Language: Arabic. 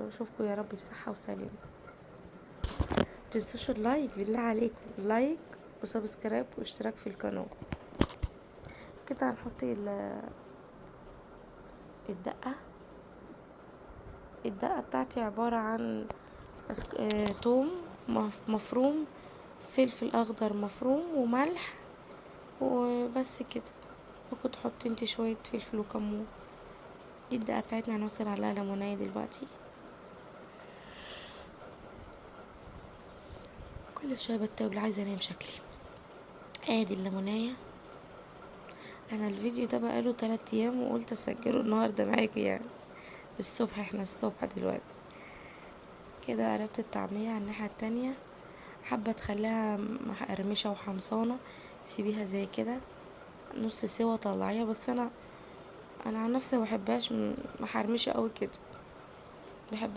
اشوفكم يا رب بصحة وسلامة. متنسوش اللايك بالله عليكم، لايك وسبسكرايب واشتراك في القناة. كده هنحط الدقة. الدقة بتاعتي عبارة عن توم مفروم، فلفل اخضر مفروم، وملح، وبس كده. ممكن تحطي انتي شوية فلفل وكمون. دي الدقة بتاعتنا، هنوصل عليها ليمونية دلوقتي. كل شوية بتقول عايزة انام شكلي. ادي الليمونية. انا الفيديو ده بقاله 3 ايام وقلت اسجله النهارده معاكم، يعني الصبح، احنا الصبح دلوقتي. كده قربت الطعمية على الناحية التانية. حابة تخليها مقرمشة وحمصانة، سيبيها زي كده نص سوا طلعيها. بس انا عن نفسي مبحبهاش محرمشة قوي كده.